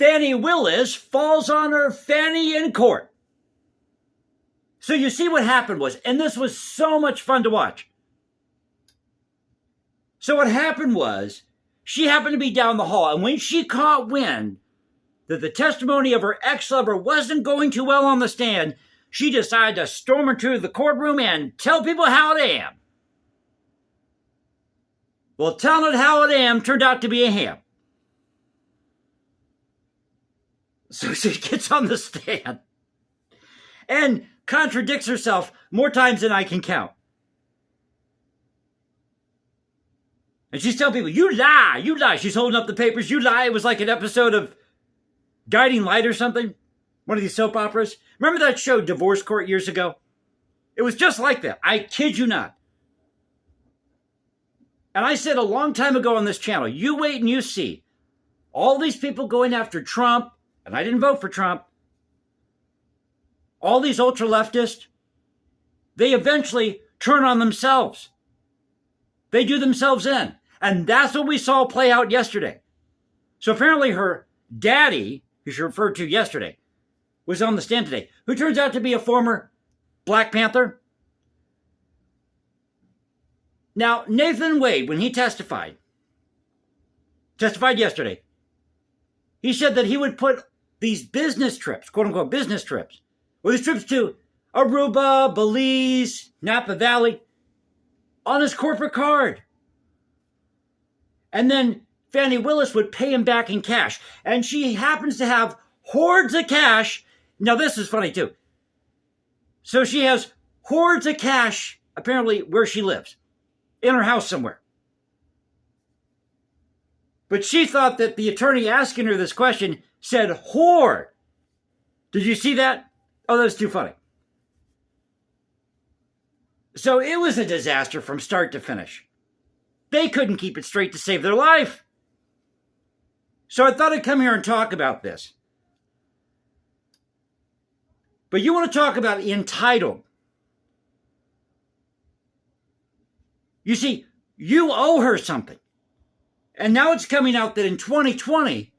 Fani Willis falls on her fanny in court. So you see what happened was, and this was so much fun to watch. So what happened was, she happened to be down the hall, and when she caught wind that the testimony of her ex-lover wasn't going too well on the stand, she decided to storm into the courtroom and tell people how it am. Well, telling it how it am turned out to be a ham. So she gets on the stand and contradicts herself more times than I can count. And she's telling people, you lie, you lie. She's holding up the papers, you lie. It was like an episode of Guiding Light or something. One of these soap operas. Remember that show, Divorce Court, years ago? It was just like that. I kid you not. And I said a long time ago on this channel, you wait and you see. All these people going after Trump, and I didn't vote for Trump. All these ultra-leftists, they eventually turn on themselves. They do themselves in. And that's what we saw play out yesterday. So apparently her daddy, who she referred to yesterday, was on the stand today, who turns out to be a former Black Panther. Now, Nathan Wade, when he testified yesterday, he said that he would put these business trips, quote-unquote business trips, or these trips to Aruba, Belize, Napa Valley, on his corporate card. And then Fani Willis would pay him back in cash. And she happens to have hordes of cash. Now, this is funny, too. So she has hordes of cash, apparently, where she lives. In her house somewhere. But she thought that the attorney asking her this question said hoard. Did you see that? Oh, that was too funny. So it was a disaster from start to finish. They couldn't keep it straight to save their life. So I thought I'd come here and talk about this. But you want to talk about entitled. You see, you owe her something. And now it's coming out that in 2020,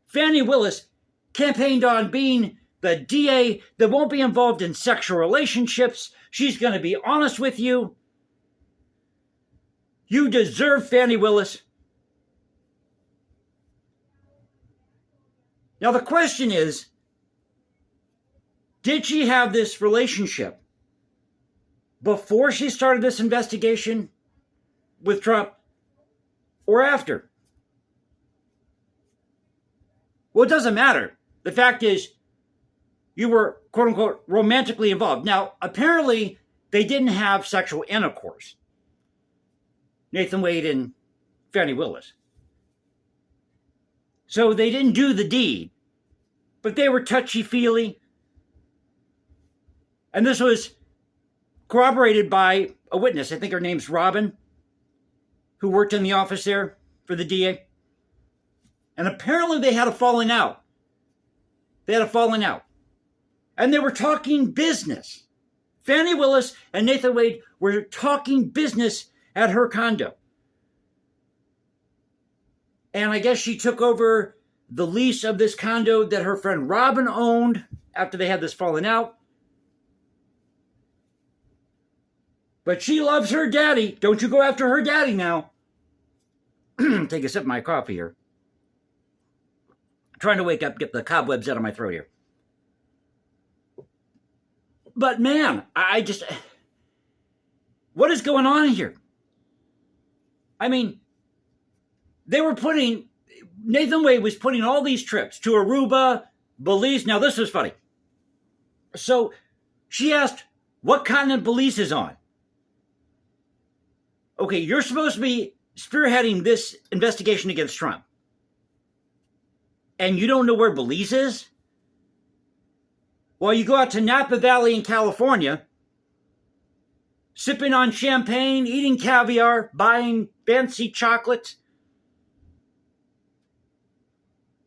Fani Willis campaigned on being the DA that won't be involved in sexual relationships. She's going to be honest with you. You deserve Fani Willis. Now the question is, did she have this relationship before she started this investigation with Trump or after? Well, it doesn't matter. The fact is, you were, quote unquote, romantically involved. Now, apparently, they didn't have sexual intercourse. Nathan Wade and Fani Willis. So they didn't do the deed. But they were touchy-feely. And this was corroborated by a witness. I think her name's Robin, who worked in the office there for the DA. And apparently they had a falling out. And they were talking business. Fani Willis and Nathan Wade were talking business at her condo. And I guess she took over the lease of this condo that her friend Robin owned after they had this falling out. But she loves her daddy. Don't you go after her daddy now. Take a sip of my coffee here. I'm trying to wake up, get the cobwebs out of my throat here. But man, I just... What is going on here? I mean, Nathan Wade was putting all these trips to Aruba, Belize. Now this was funny. So she asked, what continent Belize is on? Okay, you're supposed to be spearheading this investigation against Trump. And you don't know where Belize is? Well, you go out to Napa Valley in California, sipping on champagne, eating caviar, buying fancy chocolates.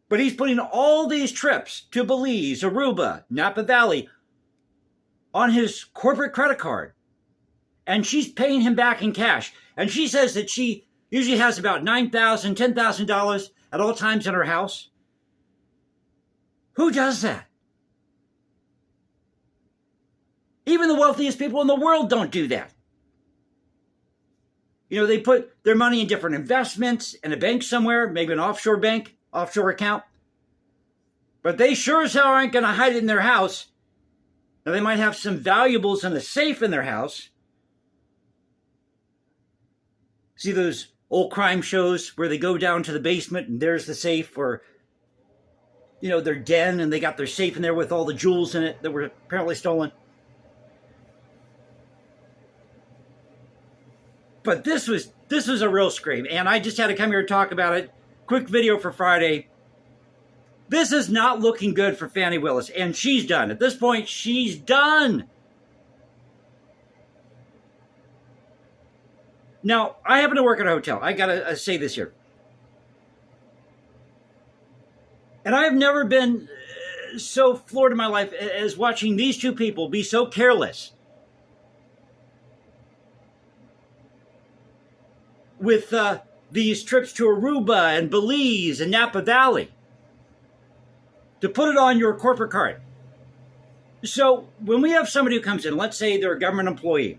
But he's putting all these trips to Belize, Aruba, Napa Valley on his corporate credit card. And she's paying him back in cash. And she says that she usually has about $9,000, $10,000 at all times in her house. Who does that? Even the wealthiest people in the world don't do that. You know, they put their money in different investments in a bank somewhere, maybe an offshore bank, offshore account. But they sure as hell aren't going to hide it in their house. Now, they might have some valuables in a safe in their house. See those old crime shows where they go down to the basement and there's the safe, or, you know, their den, and they got their safe in there with all the jewels in it that were apparently stolen. But this was a real scream, and I just had to come here and talk about it. Quick video for Friday. This is not looking good for Fani Willis, and she's done. At this point, she's done. Now, I happen to work at a hotel. I gotta say this here. And I have never been so floored in my life as watching these two people be so careless with these trips to Aruba and Belize and Napa Valley to put it on your corporate card. So when we have somebody who comes in, let's say they're a government employee,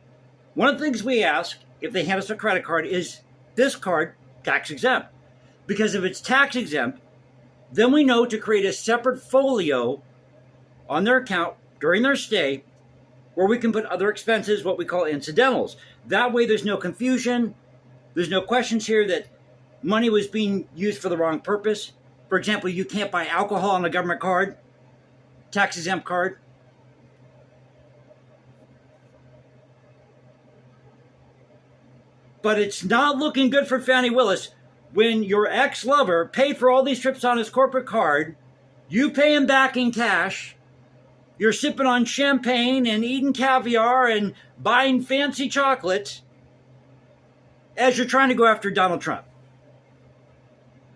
one of the things we ask if they hand us a credit card is this card tax exempt? Because if it's tax exempt, then we know to create a separate folio on their account during their stay where we can put other expenses, what we call incidentals. That way there's no confusion. There's no questions here that money was being used for the wrong purpose. For example, you can't buy alcohol on a government card, tax exempt card. But it's not looking good for Fani Willis when your ex-lover paid for all these trips on his corporate card. You pay him back in cash. You're sipping on champagne and eating caviar and buying fancy chocolates as you're trying to go after Donald Trump.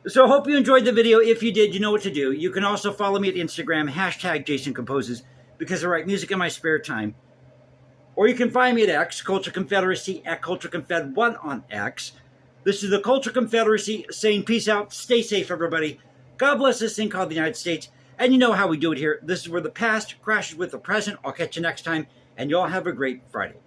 So I hope you enjoyed the video. If you did, you know what to do. You can also follow me at Instagram, #JasonComposes, because I write music in my spare time. Or you can find me at X, Culture Confederacy, at Culture Confed1 on X. This is the Culture Confederacy saying peace out. Stay safe, everybody. God bless this thing called the United States. And you know how we do it here. This is where the past crashes with the present. I'll catch you next time. And y'all have a great Friday.